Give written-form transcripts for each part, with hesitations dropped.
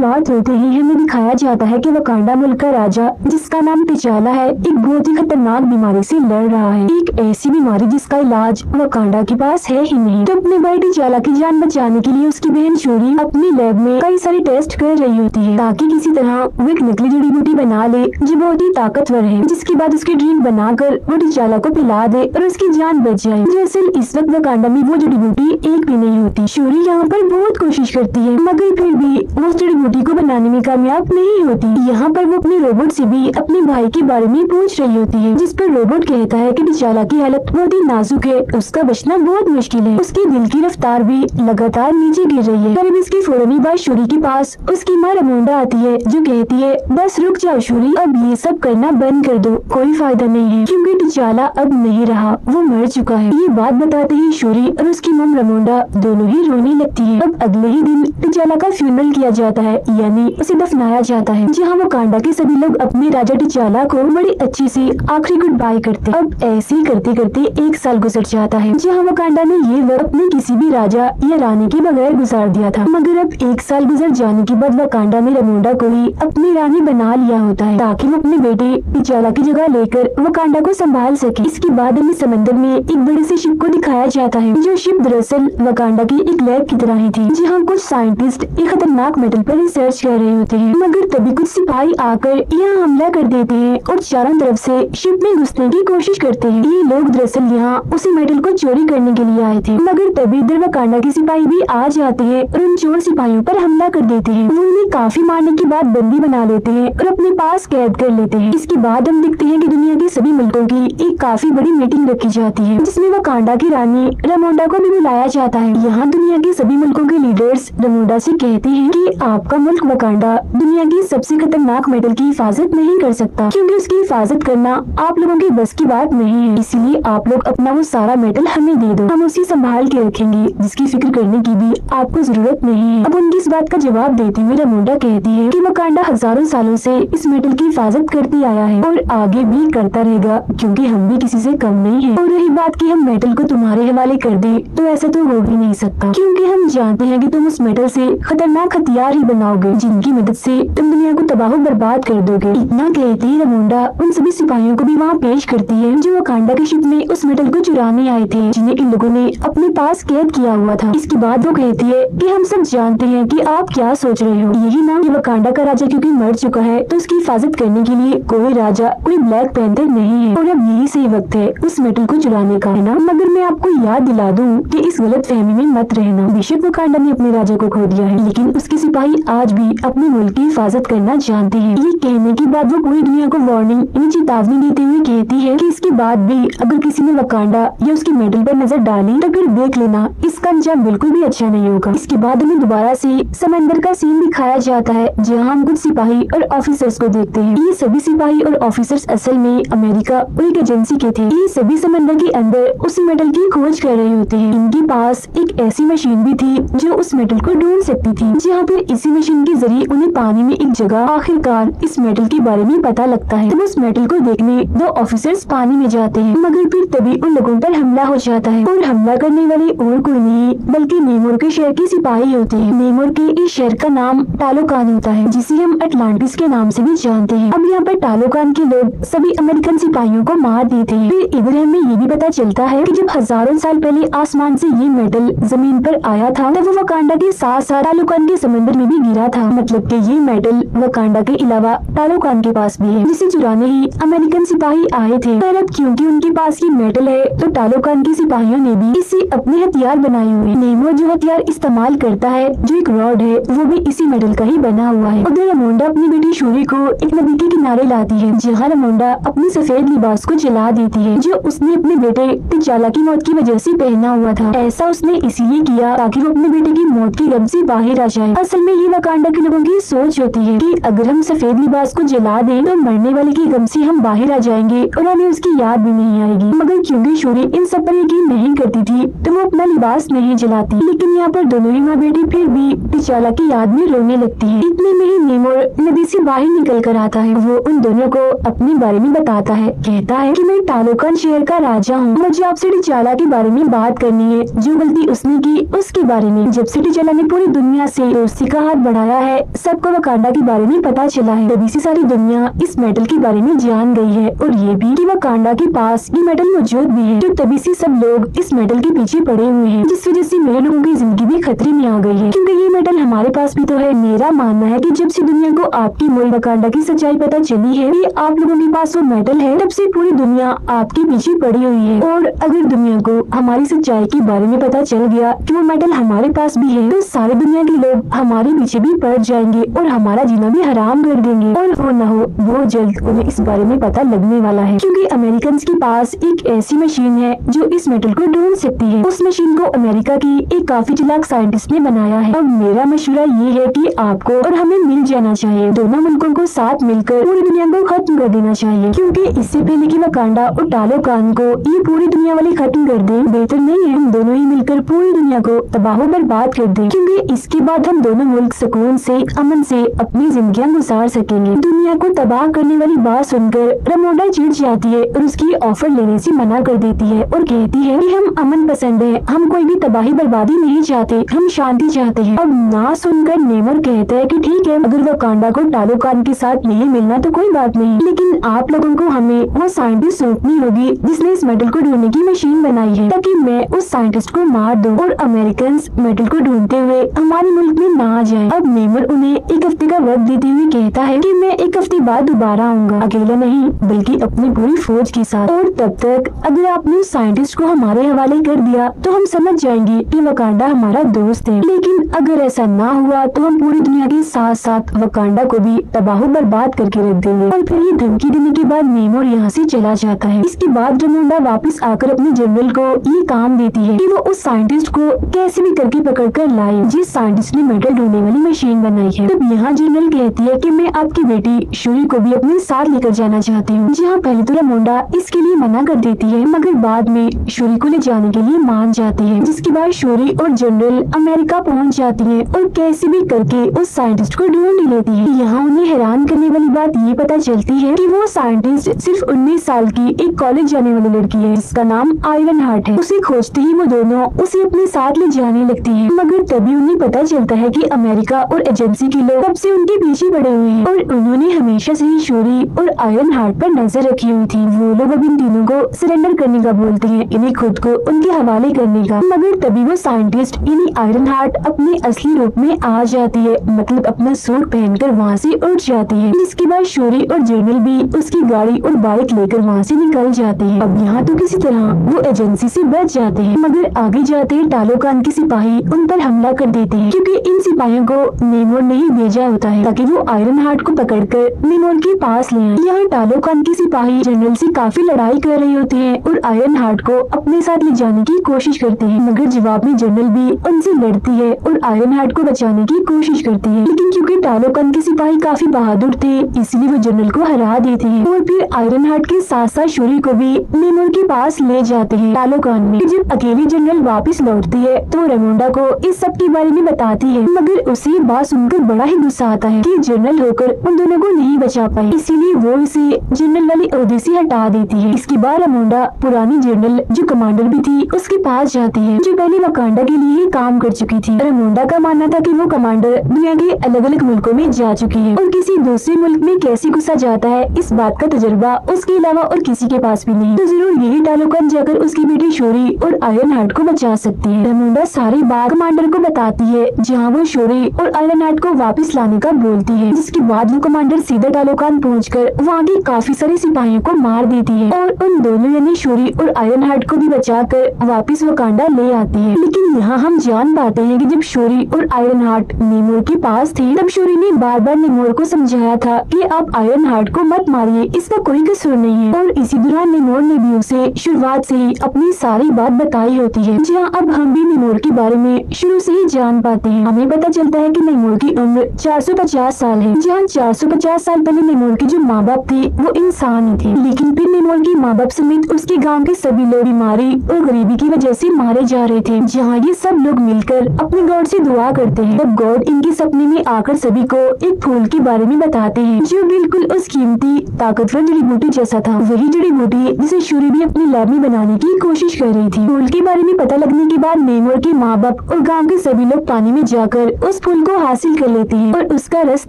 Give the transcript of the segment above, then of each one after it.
शुरुआत होते ही हमें दिखाया जाता है कि वकांडा मुल्क का राजा, जिसका नाम टिचाला है, एक बहुत ही खतरनाक बीमारी से लड़ रहा है। एक ऐसी बीमारी जिसका इलाज वकांडा के पास है ही नहीं। तो अपने भाई टिचाला की जान बचाने के लिए उसकी बहन शूरी अपनी लैब में कई सारे टेस्ट कर रही होती है, ताकि किसी तरह वो एक नकली जड़ी बूटी बना ले जो बहुत ही ताकतवर है, जिसके बाद उसकी ड्रिंक बनाकर वो टिचाला को पिला दे और उसकी जान बच जाए। दरअसल इस वक्त वकांडा में वो जड़ी बूटी एक भी नहीं होती। शूरी यहाँ पर बहुत कोशिश करती है, मगर फिर भी वो उस जड़ी बूटी को बनाने में कामयाब नहीं होती। यहाँ पर वो अपने रोबोट से भी अपने भाई के बारे में पूछ रही होती है, जिस पर रोबोट कहता है कि टिचाला की हालत बहुत ही नाजुक है, उसका बचना बहुत मुश्किल है, उसके दिल की रफ्तार भी लगातार नीचे गिर रही है। करीब इसकी फौरन बाद शूरी के पास उसकी माँ रमोंडा आती है, जो कहती है बस रुक जाओ शूरी, अब ये सब करना बंद कर दो, कोई फायदा नहीं है, क्योंकि टिचाला अब नहीं रहा, वो मर चुका है। ये बात बताते ही शूरी और उसकी मम रमोंडा दोनों ही रोने लगती है। अब अगले ही दिन टिचाला का फ्यूनरल किया जाता है, यानी उसे दफनाया जाता है, जहाँ वकांडा के सभी लोग अपने राजा टिचाला को बड़ी अच्छी से आखिरी गुड बाय करते। अब ऐसे ही करते करते 1 साल गुजर जाता है, जहाँ वकांडा ने ये वक्त अपने किसी भी राजा या रानी के बगैर गुजार दिया था। मगर अब 1 साल गुजर जाने के बाद वकांडा ने रमोंडा को ही अपनी रानी बना लिया होता है, ताकि वो अपने बेटे टिचाला की जगह लेकर वकांडा को संभाल सके। इसके बाद हमें समंदर में एक बड़े से शिप को दिखाया जाता है, जो शिप दरअसल वकांडा की एक लैब की तरह ही थी, जहाँ कुछ साइंटिस्ट एक खतरनाक मेटल पर रिसर्च कर रहे होते हैं। मगर तभी कुछ सिपाही आकर यहाँ हमला कर देते हैं और चारों तरफ से शिप में घुसने की कोशिश करते हैं। ये लोग दरअसल यहाँ उसी मेटल को चोरी करने के लिए आए थे, मगर तभी इधर वकांडा के सिपाही भी आ जाते हैं और उन चोर सिपाहियों पर हमला कर देते हैं। वो उन्हें काफी मारने के बाद बंदी बना लेते हैं और अपने पास कैद कर लेते हैं। इसके बाद हम देखते हैं कि दुनिया के सभी मुल्कों की एक काफी बड़ी मीटिंग रखी जाती है, जिसमें वकांडा की रानी रमोंडा को भी बुलाया जाता है। यहाँ दुनिया के सभी मुल्कों के लीडर्स रमोंडा से कहते हैं कि आपका मुल्क वकांडा दुनिया की सबसे खतरनाक मेटल की हिफाजत नहीं कर सकता, क्योंकि उसकी हिफाजत करना आप लोगों की बस की बात नहीं है, इसीलिए आप लोग अपना वो सारा मेटल हमें दे दो, हम उसे संभाल के रखेंगे, जिसकी फिक्र करने की भी आपको जरूरत नहीं है। अब उनकी इस बात का जवाब देते हुए रमोंडा कहती है कि वकांडा हजारों सालों से इस मेटल की हिफाजत करती आया है और आगे भी करता रहेगा, क्योंकि हम भी किसी से कम नहीं है। और रही बात की हम मेटल को तुम्हारे हवाले कर दे, तो ऐसा तो हो ही नहीं सकता, क्योंकि हम जानते हैं कि तुम उस मेटल से खतरनाक हथियार ही बनाओगे, जिनकी मदद से तुम दुनिया को तबाह बर्बाद कर दोगे। इतना कहते ही रमोंडा उन सभी सिपाहियों को भी वहाँ पेश करती है, जो वकांडा के शिप में उस मेटल को चुराने आए थे, जिन्हें इन लोगों ने अपने पास कैद किया हुआ था। इसके बाद वो कहती है कि हम सब जानते हैं कि आप क्या सोच रहे हो, यही ना कि वकांडा का राजा क्योंकि मर चुका है, तो उसकी हिफाजत करने के लिए कोई राजा, कोई ब्लैक पैंथर नहीं है, और अब यही सही वक्त है उस मेटल को चुराने का, है ना। मगर मैं आपको याद दिला दूं कि इस गलत फहमी में मत रहना। बेशक वकांडा ने अपने राजा को खो दिया है, लेकिन उसके सिपाही आज भी अपने मुल्क की हिफाजत करना जानते हैं। ये कहने के बाद वो पूरी दुनिया को वार्निंग यानी चेतावनी देते हुए कहती है कि इसके बाद भी अगर किसी ने वकांडा या उसकी मेडल पर नजर डाली, तो फिर देख लेना इसका अंजाम बिल्कुल भी अच्छा नहीं होगा। इसके बाद हमें दोबारा से समंदर का सीन दिखाया जाता है, जहाँ हम कुछ सिपाही और ऑफिसर्स को देखते हैं। ये सभी सिपाही और ऑफिसर्स असल में अमेरिका और एक एजेंसी के थे। ये सभी समंदर के अंदर उस मेटल की खोज कर रहे होते हैं। इनके पास एक ऐसी मशीन भी थी जो उस मेटल को ढूंढ सकती थी, जहाँ पर इसी मशीन के जरिए उन्हें पानी में एक जगह आखिरकार इस मेटल के बारे में पता लगता है। तब उस मेटल को देखने 2 ऑफिसर्स पानी में जाते हैं, मगर फिर तभी उन लोगों पर हमला हो जाता है, और हमला करने वाले और कोई नहीं बल्कि नेमोर के शहर के सिपाही होते हैं। नेमोर के इस शहर का नाम टालोकान होता है, जिसे हम अटलांटिस के नाम से भी जानते हैं। अब यहाँ पर टालोकान के लोग सभी अमेरिकन सिपाहियों को मार देते हैं। फिर इधर हमें ये भी पता चलता है कि जब हजारों साल पहले आसमान से ये मेटल जमीन पर आया था, तब वो वकांडा के साथ साथ टालोकान के समंदर में भी गिरा था। मतलब कि ये मेटल वकांडा के अलावा टालोकान के पास भी है, जिसे चुराने ही अमेरिकन सिपाही आए थे। पर अब क्योंकि उनके पास ये मेटल है, तो टालोकान के सिपाहियों ने भी इससे अपने हथियार बनाए हुए। नेमो जो हथियार इस्तेमाल करता है, जो एक रॉड है, वो भी इसी मेटल का ही बना हुआ है। उधर रमोंडा अपनी बेटी शूरी को एक नदी के किनारे लाती है, जहाँ रमोंडा अपनी सफेद लिबास को जला देती है, जो उसने अपने बेटे टिचाला की मौत की वजह से पहना हुआ था। ऐसा उसने इसीलिए किया ताकि वो अपने बेटे की मौत की गम से बाहर आ जाए। असल में ये वकांडा के लोगों की सोच होती है कि अगर हम सफेद लिबास को जला दें, तो मरने वाले की गम से हम बाहर आ जाएंगे और हमें उसकी याद भी नहीं आएगी। मगर क्योंकि शूरी इन सब पर यकीन नहीं करती थी, तो वो अपना लिबास नहीं जलाती। लेकिन यहाँ पर दोनों ही माँ बेटी फिर भी टिचाला की याद में रोने लगती है। इतने में ही नेमोर नदी से बाहर निकल कर आता है। वो उन दोनों को अपने बारे में बताता है, कहता है कि मैं टालोकान शहर का राजा हूँ, मुझे आपसे टिचाला के बारे में बात करनी है, जो गलती उसने की उसके बारे में। जब से टिचाला ने पूरी दुनिया से दोस्ती का हाथ बढ़ाया है, है सबको वकांडा के बारे में पता चला है। तभी से सारी दुनिया इस मेडल के बारे में जान गई है और ये भी कि वकांडा के पास ये मेडल मौजूद भी है। तो तभी से सब लोग इस मेडल के पीछे पड़े हुए हैं, जिस वजह से मेरे लोगों की जिंदगी भी खतरे में आ गई है, क्योंकि ये मेडल हमारे पास भी तो है। मेरा मानना है कि जब से दुनिया को आपकी मुल्क वकांडा की सच्चाई पता चली है कि आप लोगों के पास वो मेडल है, तब से पूरी दुनिया आपके पीछे पड़ी हुई है। और अगर दुनिया को हमारी सच्चाई के बारे में पता चल गया कि वो मेडल हमारे पास भी है, तो सारी दुनिया के लोग हमारे पीछे भी पड़ जाएंगे और हमारा जीना भी हराम कर देंगे। और हो न हो बहुत जल्द उन्हें इस बारे में पता लगने वाला है, क्योंकि अमेरिकन के पास एक ऐसी मशीन है जो इस मेडल को ढूंढ सकती है। उस मशीन को अमेरिका की एक काफी चालाक साइंटिस्ट ने बनाया है। अब मेरा मशवरा ये है कि आपको और हमें मिल जाना चाहिए, दोनों मुल्कों को साथ मिलकर पूरी दुनिया को खत्म कर देना चाहिए, क्योंकि इससे पहले कि वकांडा और टालोकान को ये पूरी दुनिया वाले खत्म कर दे, बेहतर नहीं है हम दोनों ही मिलकर पूरी दुनिया को तबाह बर्बाद कर दें, क्योंकि इसके बाद हम दोनों मुल्क सुकून से अमन से अपनी जिंदगियां गुजार सकेंगे। दुनिया को तबाह करने वाली बात सुनकर रमोंडा चिढ़ जाती है और उसकी ऑफर लेने से मना कर देती है और कहती है कि हम अमन पसंद है, हम कोई भी तबाही बर्बादी नहीं चाहते, हम शांति चाहते हैं। अब ना सुनकर नेमर कहता है कि ठीक है, अगर वकांडा को टालोकान के साथ नहीं मिलना तो कोई बात नहीं, लेकिन आप लोगों को हमें वो साइंटिस्ट सौंपनी होगी जिसने इस मेडल को ढूंढने की मशीन बनाई है, ताकि मैं उस साइंटिस्ट को मार दूं और अमेरिकन मेडल को ढूंढते हुए हमारे मुल्क में ना आ जाए। अब नेमर उन्हें एक हफ्ते का वक्त देते हुए कहता है कि मैं एक हफ्ते बाद दोबारा आऊंगा, अकेला नहीं बल्कि अपनी पूरी फौज के साथ, और तब तक अगर आपने उस साइंटिस्ट को हमारे हवाले कर दिया तो हम समझ जाएंगे कि वकांडा हमारा दोस्त है, लेकिन अगर ऐसा ना हुआ तो हम पूरी दुनिया के साथ साथ वकांडा को भी तबाह बर्बाद करके रख देंगे। और फिर ये धमकी देने के बाद नेमोर यहाँ से चला जाता है। इसके बाद रमोंडा वापस आकर अपने जनरल को ये काम देती है कि वो उस साइंटिस्ट को कैसे भी करके पकड़ कर लाए जिस साइंटिस्ट ने मेडल ढूंढने वाली मशीन बनाई है। तब यहाँ जनरल कहती है कि मैं आपकी बेटी शूरी को भी अपने साथ लेकर जाना चाहती हूँ। जहाँ पहले तो रमोंडा इसके लिए मना कर देती है, मगर बाद में शूरी को ले जाने के लिए मान जाती है। जिसके बाद शूरी और जनरल अमेरिका पहुँच जाती है और कैसे भी करके उस साइंटिस्ट को ढूंढ लेती है। यहाँ उन्हें हैरान करने वाली बात ये पता चलती है कि वो साइंटिस्ट सिर्फ 19 साल की एक कॉलेज जाने वाली लड़की है जिसका नाम आयरन हार्ट है। उसे खोजते ही वो दोनों उसे अपने साथ ले जाने लगती है, मगर तभी उन्हें पता चलता है कि अमेरिका और एजेंसी के लोग कब से उनके पीछे पड़े हुए हैं और उन्होंने हमेशा से ही शूरी और आयरन हार्ट पर नजर रखी हुई थी। वो लोग अब इन तीनों को सरेंडर करने का बोलते हैं, इन्हें खुद को उनके हवाले करने का, मगर तभी वो साइंटिस्ट यानी आयरन हार्ट अपने असली रूप में आ जाती है, मतलब अपना सूट पहनकर वहाँ से उठ जाती है। जिसके बाद शूरी और जनरल भी उसकी गाड़ी और बाइक लेकर वहाँ से निकल जाते हैं। अब यहाँ तो किसी तरह वो एजेंसी से बच जाते हैं, मगर आगे जाते ही टालोकान के सिपाही उन पर हमला कर देते हैं, क्योंकि इन सिपाहियों को नेमोर ने ही भेजा होता है ताकि वो आयरन हार्ट को पकड़कर नेमोर के पास ले आए। यहाँ टालोकान के सिपाही जनरल से काफी लड़ाई कर रहे होते हैं और आयरन हार्ट को अपने साथ ले जाने की कोशिश करते हैं, मगर जवाब में जनरल भी उनसे लड़ती है और आयरन हार्ट को बचाने की कोशिश करती है। लेकिन क्योंकि टालोकान के सिपाही काफी बहादुर थे, इसलिए वो जनरल को हरा देते हैं और फिर आयरन हार्ट के साथ साथ शूरी को भी नेमोर के पास ले जाते हैं टालोकान में। जब अकेली जनरल वापस लौटती है तो रमोंडा को इस सब के बारे में बताती है, मगर उसे बात सुनकर बड़ा ही गुस्सा आता है कि जनरल होकर उन दोनों को नहीं बचा पाई, इसीलिए वो इसे जनरल वाली ओहदे से हटा देती है। इसके बाद रमोंडा पुरानी जनरल जो कमांडर भी थी उसके पास जाती है, जो पहले वकांडा के लिए काम कर चुकी थी। रमोंडा का मानना था कि वो कमांडर दुनिया के अलग अलग मुल्कों में जा चुकी है और किसी दूसरे मुल्क में कैसे घुसा जाता है इस बात का तजुर्बा उसके अलावा और किसी के पास भी नहीं, तो जरूर यही टालोकान जाकर उसकी बेटी शूरी और आयरन हार्ट को बचा सकती है। रमोंडा सारी बात कमांडर को बताती है, जहाँ वो शूरी और आयरन हार्ट को वापस लाने का बोलती है। जिसके बाद वो कमांडर सीधा टालोकान पहुंचकर वहाँ के काफी सारे सिपाहियों को मार देती है और उन दोनों यानी शूरी और आयरन हार्ट को भी बचाकर वापस वकांडा ले आती है। लेकिन यहाँ हम जान पाते हैं कि जब शूरी और आयरन हार्ट नेमोर के पास थे, तब शूरी ने बार बार नेमोर को समझाया था कि आप आयरन हार्ट को मत मारिए, इसका कोई कसूर नहीं है। और इसी दौरान नेमोर ने भी उसे शुरुआत से ही अपनी सारी बात बताई होती है। जहाँ अब हम भी नेमोर के बारे में शुरू से ही जान पाते हैं। हमें पता चलता है कि नेमोर की उम्र 450 साल है, जहाँ 450 साल पहले नेमोर के जो माँ बाप थे वो इंसान ही थे, लेकिन फिर नेमोर के माँ बाप समेत उसके गाँव के सभी लोग बीमारी और गरीबी की वजह से मारे जा रहे थे। जहाँ ये सब लोग मिलकर अपने गॉड से दुआ करते हैं, तब गॉड इनके सपने में आकर सभी को एक फूल के बारे में बताते हैं जो बिल्कुल उस कीमती ताकतवर जड़ी बूटी जैसा था। वही जड़ी बूटी जिसे शूरी भी अपनी लैब में बनाने की कोशिश कर रही थी। फूल के बारे में पता लगने के बाद नेमोर के माँ बाप और गाँव के सभी लोग पानी में जाकर उस फूल को हासिल हासिल कर लेते हैं और उसका रस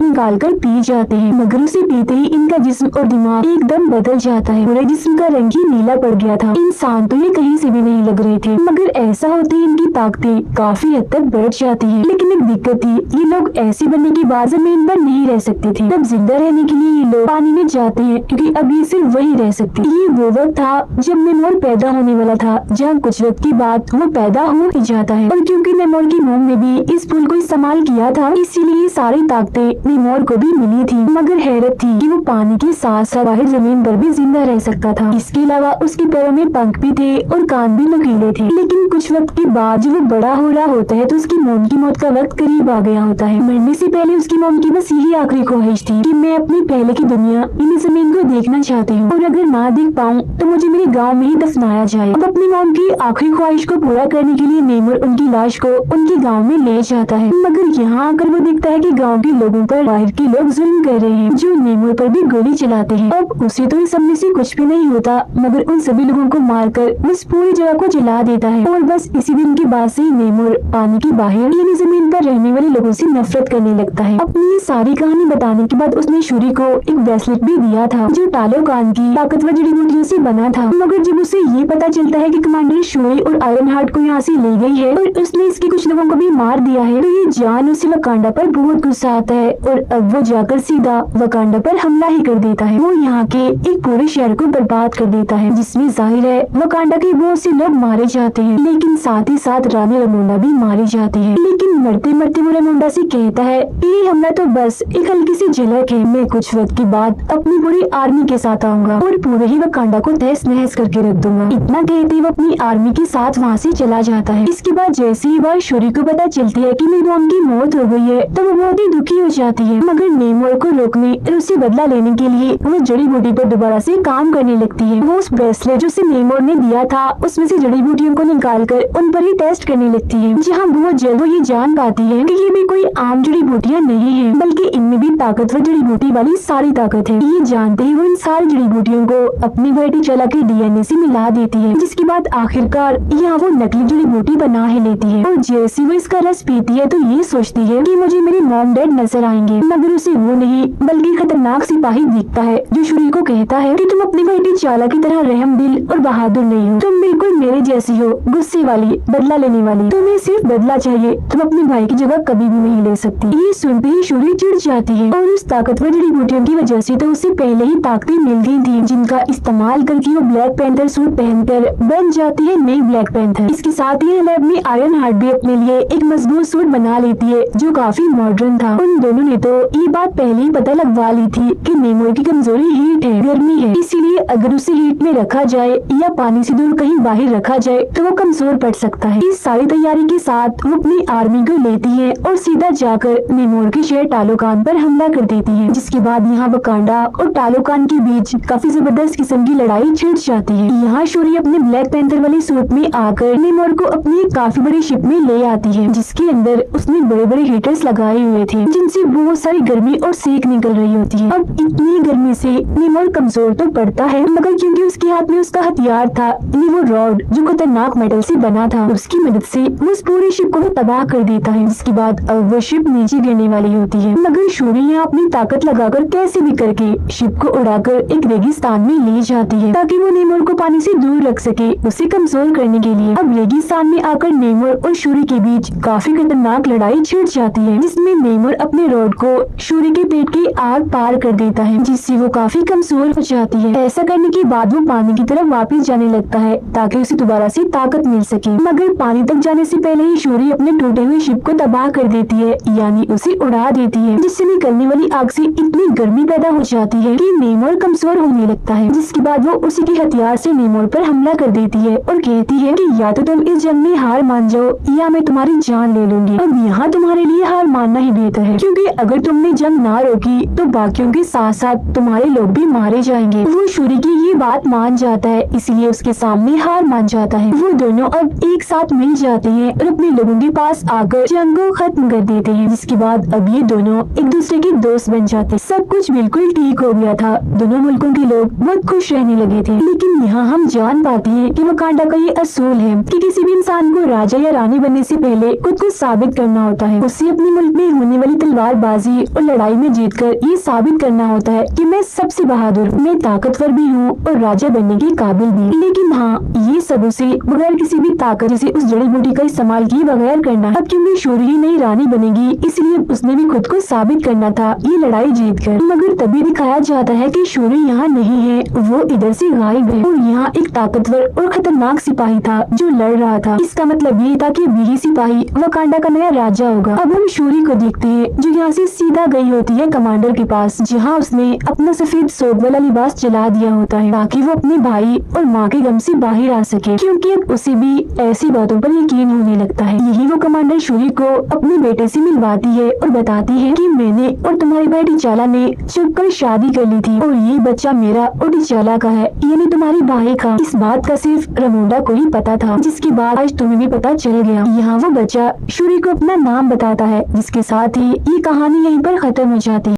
निकाल कर पी जाते हैं, मगर उसे पीते ही इनका जिस्म और दिमाग एकदम बदल जाता है। पूरे जिस्म का रंग ही नीला पड़ गया था। इंसान तो ये कहीं से भी नहीं लग रहे थे, मगर ऐसा होते ही इनकी ताकतें काफी हद तक बढ़ जाती है। लेकिन एक दिक्कत थी, ये लोग ऐसे बनने के बाद जमीन पर नहीं रह सकते थे। तब जिंदा रहने के लिए ये लोग पानी में जाते हैं, क्योंकि अब ये सिर्फ वही रह सकते। ये वो वक्त था जब नेमोर पैदा होने वाला था, जहाँ कुछ वक्त के बाद वो पैदा हो ही जाता है। और क्योंकि नेमोर की मोम ने भी इस फूल को इस्तेमाल किया था, इसीलिए सारी ताकतें नेमोर को भी मिली थी। मगर हैरत थी कि वो पानी के साथ साथ बाहर जमीन पर भी जिंदा रह सकता था। इसके अलावा उसके पैरों में पंख भी थे और कान भी नुकीले थे। लेकिन कुछ वक्त के बाद जब वो बड़ा हो रहा होता है तो उसकी मोम की मौत का वक्त करीब आ गया होता है। मरने से पहले उसकी मोम की बस यही आखिरी ख्वाहिश थी कि मैं अपनी पहले की दुनिया यानी जमीन को देखना चाहती हूँ, और अगर ना देख पाऊँ तो मुझे मेरे गाँव में ही दफनाया जाए। अब अपनी मोम की आखिरी ख्वाहिश को पूरा करने के लिए नेमोर उनकी लाश को उनके गाँव में ले जाता है। मगर यहाँ आकर वो देखता है कि गाँव के लोगों पर बाहर के लोग जुल्म कर रहे हैं, जो नेमोर पर भी गोली चलाते हैं। अब उसे तो इस सब में से कुछ भी नहीं होता, मगर उन सभी लोगों को मारकर उस पूरी जगह को जला देता है। और बस इसी दिन के बाद से नेमोर पानी के बाहर यानी जमीन पर रहने वाले लोगों से नफरत करने लगता है। अपनी ये सारी कहानी बताने के बाद उसने शूरी को एक ब्रेसलेट भी दिया था, जो टालोकान की ताकतवर जड़ी बूटियों से बना था। मगर जब उसे ये पता चलता है कि कमांडर शूरी और आयरन हार्ट को यहाँ से ले गई है और उसने इसके कुछ लोगों को भी मार दिया है, तो ये जान उसे वकांडा पर बहुत गुस्सा आता है और अब वो जाकर सीधा वकांडा पर हमला ही कर देता है। वो यहाँ के एक पूरे शहर को बर्बाद कर देता है, जिसमें जाहिर है वकांडा के बहुत से लोग मारे जाते हैं, लेकिन साथ ही साथ रानी रामोंडा भी मारी जाती है। लेकिन मरते मरते वो रामोंडा से कहता है कि ये हमला तो बस एक हल्की सी झलक है, मैं कुछ वक्त के बाद अपनी पूरी आर्मी के साथ आऊंगा और पूरे ही वकांडा को तहस नहस करके रख दूंगा। इतना कहते वो अपनी आर्मी के साथ वहाँ से चला जाता है। इसके बाद जैसे ही बार शूरी को पता चलती है कि मेरी मोम की मौत हो गई है, तो वो बहुत ही दुखी हो जाती है। मगर नेमोर को रोकने और उसे बदला लेने के लिए वो जड़ी बूटी पर दोबारा से काम करने लगती है। वो उस ब्रेसलेट जो उसे नेमोर ने दिया था उसमें से जड़ी बूटियों को निकाल कर उन पर ही टेस्ट करने लगती है, जहाँ बहुत जल्द वो ये जान पाती है कि ये भी कोई आम जड़ी बूटियाँ नहीं है, बल्कि इनमें भी ताकतवर जड़ी बूटी वाली सारी ताकत है। ये जानते ही वो इन सारी जड़ी बूटियों को अपनी बेटी चला के डीएनए से मिला देती है, जिसके बाद आखिरकार यहाँ वो नकली जड़ी बूटी बना ही लेती है। और जैसे वो इसका रस पीती है तो ये सोचती है कि मुझे मेरे मॉम डैड नजर आएंगे, मगर उसे वो नहीं बल्कि खतरनाक सिपाही दिखता है, जो शूरी को कहता है कि तुम अपनी बेटी चाला की तरह रहम दिल और बहादुर नहीं हो, तुम बिल्कुल मेरे जैसी हो, गुस्से वाली, बदला लेने वाली। तुम्हें सिर्फ बदला चाहिए, तुम अपने भाई की जगह कभी भी नहीं ले सकती। ये सुनते ही शूरी चिढ़ जाती है और उस ताकतवर जड़ी बूटियों की वजह से तो उसे पहले ही ताकतें मिल गई थी, जिनका इस्तेमाल करके वो ब्लैक पैंथर सूट पहनकर बन जाती है नई ब्लैक पैंथर। इसके साथ ही लैब में आयरन हार्ट भी अपने लिए एक मजबूत सूट बना लेती है, जो काफी मॉडर्न था। उन दोनों ने तो ये बात पहले ही पता लगवा ली थी कि नेमोर की कमजोरी हीट है, गर्मी है, इसीलिए अगर उसे हीट में रखा जाए या पानी से दूर कहीं बाहर रखा जाए तो वो कमजोर पड़ सकता है। इस सारी तैयारी के साथ वो अपनी आर्मी को लेती है और सीधा जाकर नेमोर के शहर टालोकान पर हमला कर देती है, जिसके बाद यहाँ वकांडा और टालोकान के बीच काफी जबरदस्त किस्म की लड़ाई छिड़ जाती है। यहाँ शूरी अपने ब्लैक पैंथर वाले सूट में आकर नेमोर को अपनी काफी बड़ी शिप में ले आती है, जिसके अंदर उसने बड़े बड़े हीटर्स लगाए हुए थे, जिनसे बहुत सारी गर्मी और सेक निकल रही होती है। अब इतनी गर्मी से नेमोर कमजोर तो पड़ता है, मगर क्योंकि उसके हाथ में उसका हथियार था नेमो रॉड, जो खतरनाक मेटल से बना था, उसकी मदद से वो उस पूरी शिप को तबाह कर देता है। जिसके बाद अब वो शिप नीचे गिरने वाली होती है, मगर शूरी यहाँ अपनी ताकत लगाकर कैसे भी करके शिप को उड़ाकर एक रेगिस्तान में ले जाती है, ताकि वो नेमोर को पानी से दूर रख सके, उसे कमजोर करने के लिए। अब रेगिस्तान में आकर नेमोर और शूरी के बीच काफी खतरनाक लड़ाई छिड़ जाती है, जिसमें नेमोर अपने रॉड को शूरी के पेट के आर पार कर देता है, जिससे वो काफी कमजोर हो जाती है। ऐसा करने के बाद वो पानी की तरफ वापस जाने लगता है, ताकि उसे दोबारा से ताकत मिल सके। मगर पानी तक जाने से पहले ही शूरी अपने टूटे हुए शिप को तबाह कर देती है, यानी उसे उड़ा देती है, जिससे निकलने वाली आग से इतनी गर्मी पैदा हो जाती है कि नेमोर कमजोर होने लगता है। जिसके बाद वो उसी के हथियार से नेमोर पर हमला कर देती है और कहती है कि या तो तुम इस जंग में हार मान जाओ या मैं तुम्हारी जान ले लूंगी। अब यहाँ तुम्हारे लिए हार मानना ही बेहतर है, क्योंकि अगर तुमने जंग ना रोकी तो बाकियों के साथ साथ तुम्हारे लोग भी मारे जाएंगे। वो शूरी की ये बात मान जाता है, इसलिए उसके सामने हार मान जाता है। वो दोनों अब एक साथ मिल जाते हैं और अपने लोगों के पास आकर जंग को खत्म कर देते हैं। जिसके बाद अब ये दोनों एक दूसरे के दोस्त बन जाते हैं। सब कुछ बिल्कुल ठीक हो गया था, दोनों मुल्कों के लोग बहुत खुश रहने लगे थे। लेकिन यहाँ हम जान पाते हैं कि वकांडा का ये असूल है कि किसी भी इंसान को राजा या रानी बनने से पहले खुद को साबित करना होता है। उसे अपने मुल्क में होने वाली तलवारबाजी और लड़ाई में जीतकर ये साबित करना होता है कि मैं सबसे बहादुर, मैं ताकतवर भी हूँ और राजा बनने के काबिल भी। लेकिन हाँ, ये सब उसे बगैर किसी भी ताकत जैसे उस जड़ी बूटी का इस्तेमाल किए बगैर करना है। अब क्योंकि शूरी ही नई रानी बनेगी, इसलिए उसने भी खुद को साबित करना था ये लड़ाई जीतकर। मगर तभी दिखाया जाता है कि शूरी यहाँ नहीं है, वो इधर से गायब है और यहाँ एक ताकतवर और खतरनाक सिपाही था जो लड़ रहा था। इसका मतलब ये था कि यही सिपाही वकांडा का नया राजा होगा। अब हम शूरी को देखते हैं जो यहाँ से सीधा गई होती है कमांडर के पास, जहाँ उसने अपना सफेद सोग वाला लिबास जला दिया होता है ताकि वो अपने भाई और माँ के गम से बाहर आ सके, क्योंकि अब उसे भी ऐसी बातों पर यकीन होने लगता है। यही वो कमांडर शूरी को अपने बेटे से मिलवाती है और बताती है कि मैंने और तुम्हारे भाई टिचाला ने छुपकर शादी कर ली थी और ये बच्चा मेरा और टिचाला का है, यानी तुम्हारे भाई का। इस बात का सिर्फ रमोंडा को ही पता था, जिसके बाद आज तुम्हें भी पता चल गया। यहाँ वो बच्चा शूरी को अपना नाम बताता है, जिसके साथ ही ये कहानी यहीं पर खत्म हो जाती है।